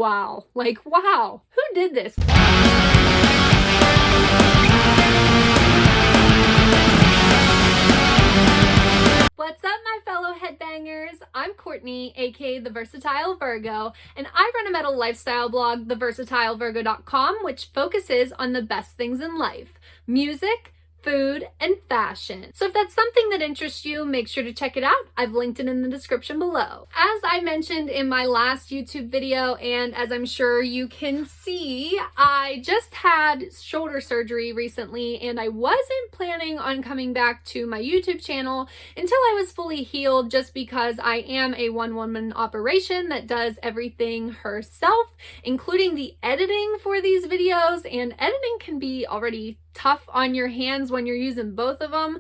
wow. Like, wow, who did this? What's up, my fellow headbangers? I'm Courtney, aka The Versatile Virgo, and I run a metal lifestyle blog, theversatilevirgo.com, which focuses on the best things in life: music, food, and fashion. So if that's something that interests you, make sure to check it out. I've linked it in the description below. As I mentioned in my last YouTube video, and as I'm sure you can see, I just had shoulder surgery recently, and I wasn't planning on coming back to my YouTube channel until I was fully healed, just because I am a one-woman operation that does everything herself, including the editing for these videos, and editing can be already tough on your hands when you're using both of them.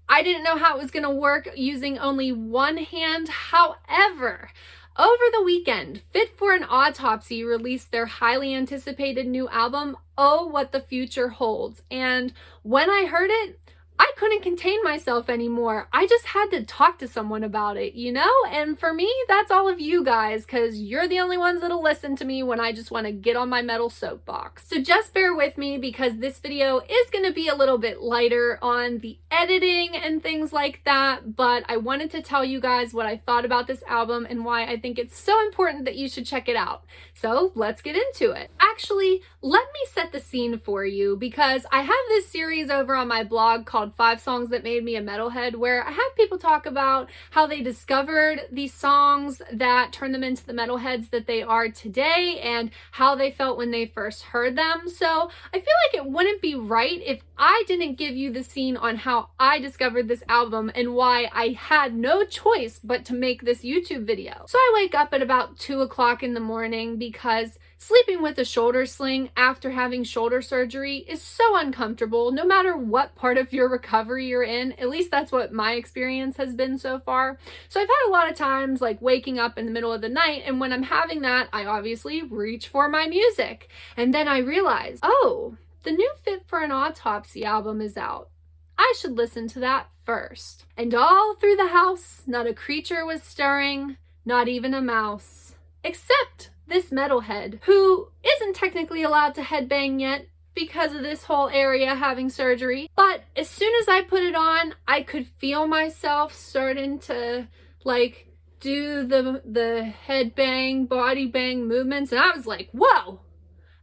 I didn't know how it was going to work using only one hand. However, over the weekend, Fit for an Autopsy released their highly anticipated new album, Oh What the Future Holds. And when I heard it, I couldn't contain myself anymore. I just had to talk to someone about it, you know? And for me, that's all of you guys, because you're the only ones that'll listen to me when I just want to get on my metal soapbox. So just bear with me, because this video is going to be a little bit lighter on the editing and things like that, but I wanted to tell you guys what I thought about this album and why I think it's so important that you should check it out. So let's get into it. Actually, let me set the scene for you, because I have this series over on my blog called 5 Songs That Made Me a Metalhead, where I have people talk about how they discovered these songs that turned them into the metalheads that they are today, and how they felt when they first heard them. So I feel like it wouldn't be right if I didn't give you the scene on how I discovered this album and why I had no choice but to make this YouTube video. So I wake up at about 2 o'clock in the morning, because sleeping with a shoulder sling after having shoulder surgery is so uncomfortable, no matter what part of your recovery you're in. At least that's what my experience has been so far. So I've had a lot of times like waking up in the middle of the night, and when I'm having that, I obviously reach for my music. And then I realize, oh, the new Fit for an Autopsy album is out. I should listen to that first. And all through the house, not a creature was stirring, not even a mouse, except this metalhead, who isn't technically allowed to headbang yet because of this whole area having surgery. But as soon as I put it on, I could feel myself starting to like do the headbang, body bang movements, and I was like, whoa,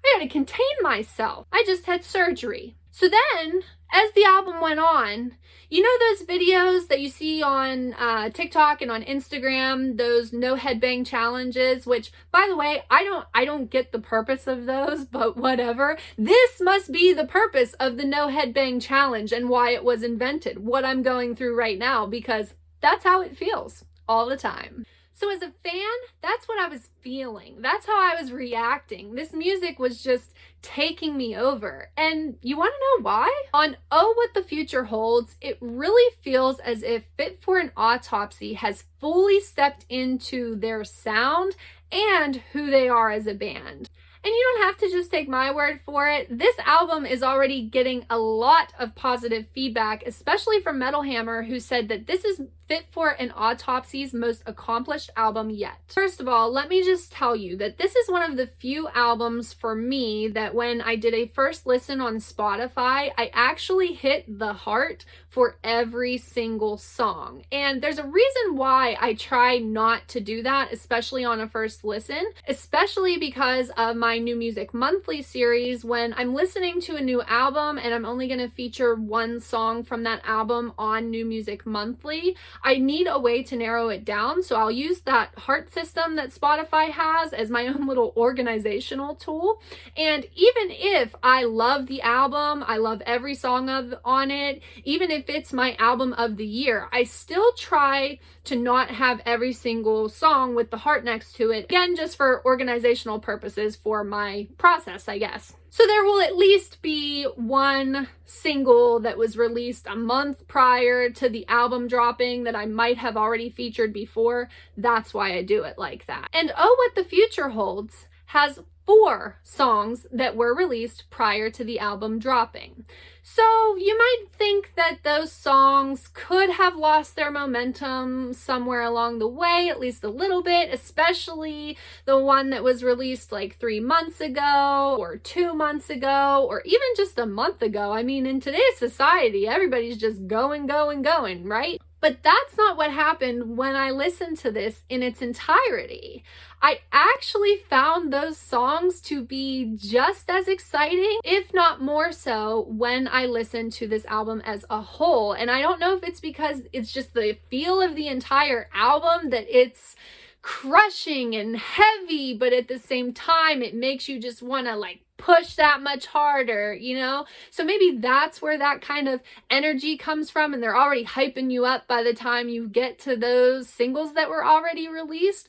I gotta contain myself. I just had surgery. So then, as the album went on, you know those videos that you see on TikTok and on Instagram, those no headbang challenges, which, by the way, I don't get the purpose of those, but whatever. This must be the purpose of the no headbang challenge and why it was invented, what I'm going through right now, because that's how it feels all the time. So as a fan, that's what I was feeling. That's how I was reacting. This music was just taking me over. And you want to know why? On Oh What the Future Holds, it really feels as if Fit for an Autopsy has fully stepped into their sound and who they are as a band. And you don't have to just take my word for it. This album is already getting a lot of positive feedback, especially from Metal Hammer, who said that this is Fit for an Autopsy's most accomplished album yet. First of all, let me just tell you that this is one of the few albums for me that when I did a first listen on Spotify, I actually hit the heart for every single song. And there's a reason why I try not to do that, especially on a first listen, especially because of my New Music Monthly series. When I'm listening to a new album and I'm only going to feature one song from that album on New Music Monthly, I need a way to narrow it down, so I'll use that heart system that Spotify has as my own little organizational tool. And even if I love the album, I love every song on it, even if it's my album of the year, I still try to not have every single song with the heart next to it, again, just for organizational purposes for my process, I guess. So there will at least be one single that was released a month prior to the album dropping that I might have already featured before. That's why I do it like that. And Oh What the Future Holds has 4 songs that were released prior to the album dropping. So you might think that those songs could have lost their momentum somewhere along the way, at least a little bit, especially the one that was released like 3 months ago or 2 months ago or even just a month ago. I mean, in today's society, everybody's just going, right? But that's not what happened when I listened to this in its entirety. I actually found those songs to be just as exciting, if not more so, when I listened to this album as a whole. And I don't know if it's because it's just the feel of the entire album, that it's crushing and heavy, but at the same time, it makes you just want to like push that much harder, you know? So maybe that's where that kind of energy comes from, and they're already hyping you up by the time you get to those singles that were already released.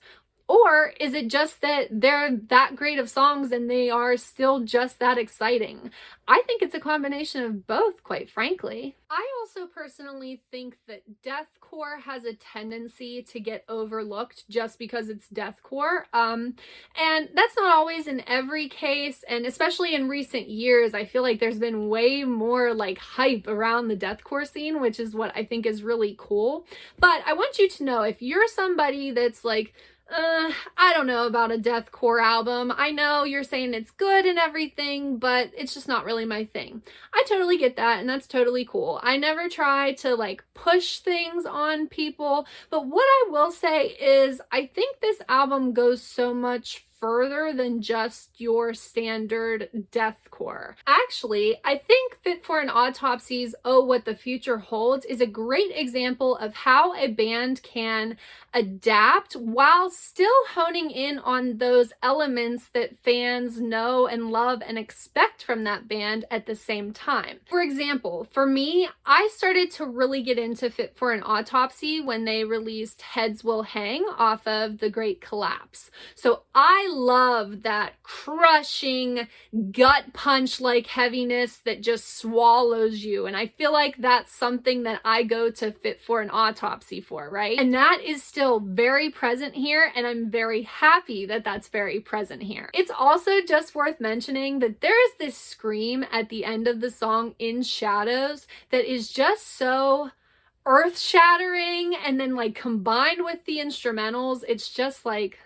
Or is it just that they're that great of songs and they are still just that exciting? I think it's a combination of both, quite frankly. I also personally think that deathcore has a tendency to get overlooked just because it's deathcore. And that's not always in every case, and especially in recent years, I feel like there's been way more like hype around the deathcore scene, which is what I think is really cool. But I want you to know, if you're somebody that's like, I don't know about a deathcore album. I know you're saying it's good and everything, but it's just not really my thing. I totally get that, and that's totally cool. I never try to like push things on people, but what I will say is I think this album goes so much further than just your standard deathcore. Actually, I think Fit for an Autopsy's Oh What the Future Holds is a great example of how a band can adapt while still honing in on those elements that fans know and love and expect from that band at the same time. For example, for me, I started to really get into Fit for an Autopsy when they released Heads Will Hang off of The Great Collapse. So I love that crushing gut punch like heaviness that just swallows you, and I feel like that's something that I go to Fit for an Autopsy for, right? And that is still very present here, and I'm very happy that that's very present here. It's also just worth mentioning that there is this scream at the end of the song In Shadows that is just so earth-shattering, and then like combined with the instrumentals, it's just like,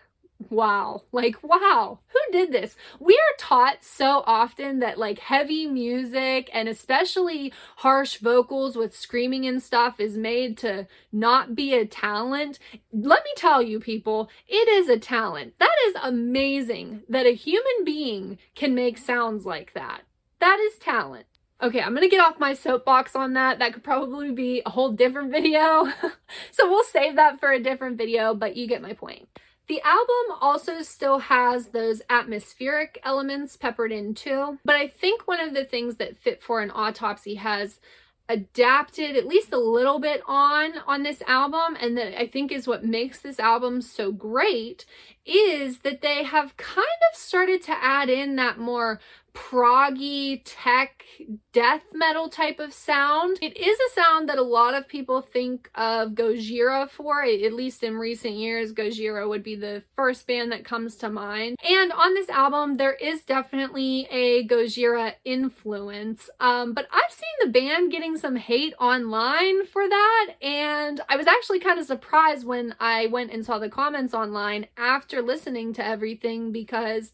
wow, who did this? We are taught so often that like heavy music and especially harsh vocals with screaming and stuff is made to not be a talent. Let me tell you, people, it is a talent. That is amazing that a human being can make sounds like that. That is talent. Okay, I'm gonna get off my soapbox on that. That could probably be a whole different video. So we'll save that for a different video, but you get my point. The album also still has those atmospheric elements peppered in too, but I think one of the things that Fit for an Autopsy has adapted at least a little bit on this album, and that I think is what makes this album so great, is that they have kind of started to add in that more proggy tech death metal type of sound. It is a sound that a lot of people think of Gojira for. At least in recent years, Gojira would be the first band that comes to mind. And on this album, there is definitely a Gojira influence, but I've seen the band getting some hate online for that, and I was actually kind of surprised when I went and saw the comments online after listening to everything, because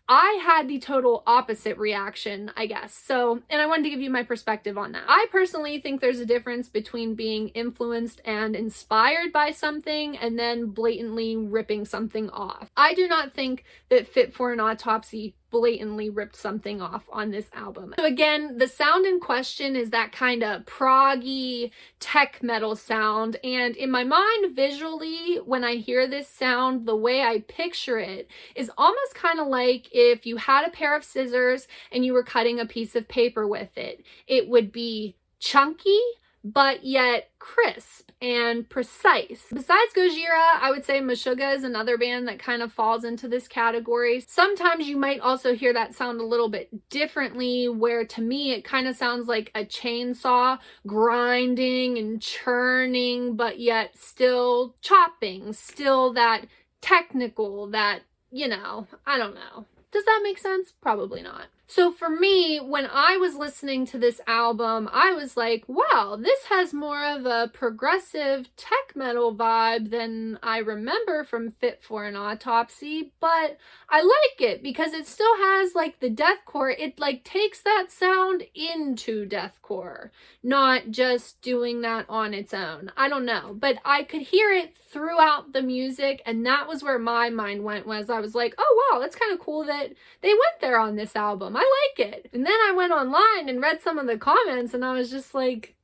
I had the total opposite reaction, I guess. So, and I wanted to give you my perspective on that. I personally think there's a difference between being influenced and inspired by something and then blatantly ripping something off. I do not think that Fit for an Autopsy blatantly ripped something off on this album. So again, the sound in question is that kind of proggy tech metal sound, and in my mind visually, when I hear this sound, the way I picture it is almost kind of like if you had a pair of scissors and you were cutting a piece of paper with it. It would be chunky, but yet crisp and precise. Besides Gojira, I would say Meshuggah is another band that kind of falls into this category. Sometimes you might also hear that sound a little bit differently, where to me it kind of sounds like a chainsaw grinding and churning, but yet still chopping, still that technical, that I don't know. Does that make sense? Probably not. So for me, when I was listening to this album, I was like, wow, this has more of a progressive tech metal vibe than I remember from Fit for an Autopsy, but I like it because it still has like the deathcore. It like takes that sound into deathcore, not just doing that on its own. I don't know, but I could hear it throughout the music, and that was where my mind went. Was I was like, oh wow, that's kind of cool that they went there on this album. I like it. And then I went online and read some of the comments, and I was just like,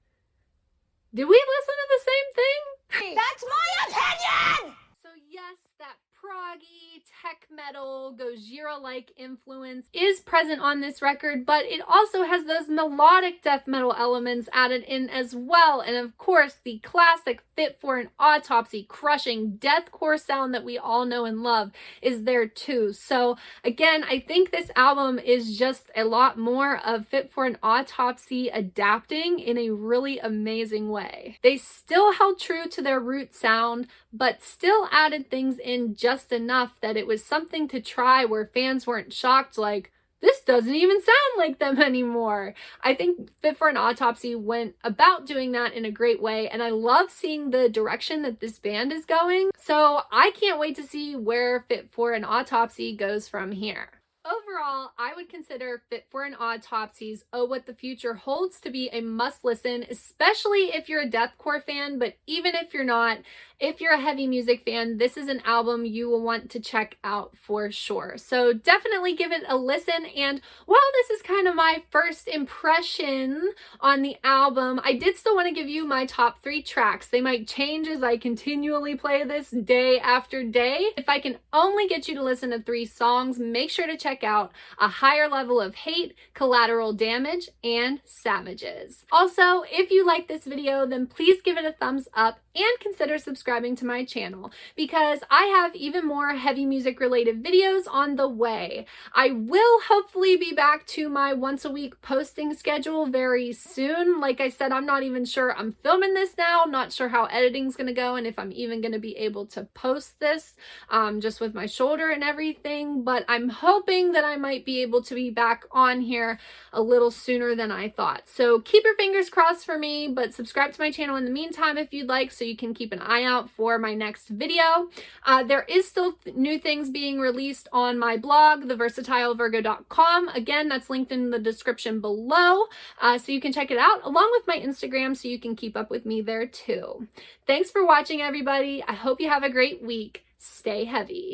did we listen to the same thing? That's my opinion! So yes, that proggy, tech metal, Gojira-like influence is present on this record, but it also has those melodic death metal elements added in as well. And of course, the classic Fit for an Autopsy crushing deathcore sound that we all know and love is there too. So again, I think this album is just a lot more of Fit for an Autopsy adapting in a really amazing way. They still held true to their root sound, but still added things in just enough that it was something to try, where fans weren't shocked like, this doesn't even sound like them anymore. I think Fit for an Autopsy went about doing that in a great way, and I love seeing the direction that this band is going. So I can't wait to see where Fit for an Autopsy goes from here. Overall, I would consider Fit for an Autopsy's Oh What the Future Holds to be a must listen, especially if you're a deathcore fan, but even if you're not, if you're a heavy music fan, this is an album you will want to check out for sure. So definitely give it a listen. And while this is kind of my first impression on the album, I did still want to give you my top 3 tracks. They might change as I continually play this day after day. If I can only get you to listen to 3 songs, make sure to check out A Higher Level of Hate, Collateral Damage, and Savages. Also, if you like this video, then please give it a thumbs up and consider subscribing to my channel, because I have even more heavy music related videos on the way. I will hopefully be back to my once a week posting schedule very soon. Like I said, I'm not even sure. I'm filming this now, not sure how editing's gonna go and if I'm even gonna be able to post this just with my shoulder and everything, but I'm hoping that I might be able to be back on here a little sooner than I thought. So keep your fingers crossed for me, but subscribe to my channel in the meantime if you'd like, so you can keep an eye out for my next video. There is still new things being released on my blog, theversatilevirgo.com. Again, that's linked in the description below, so you can check it out, along with my Instagram, so you can keep up with me there too. Thanks for watching, everybody. I hope you have a great week. Stay heavy.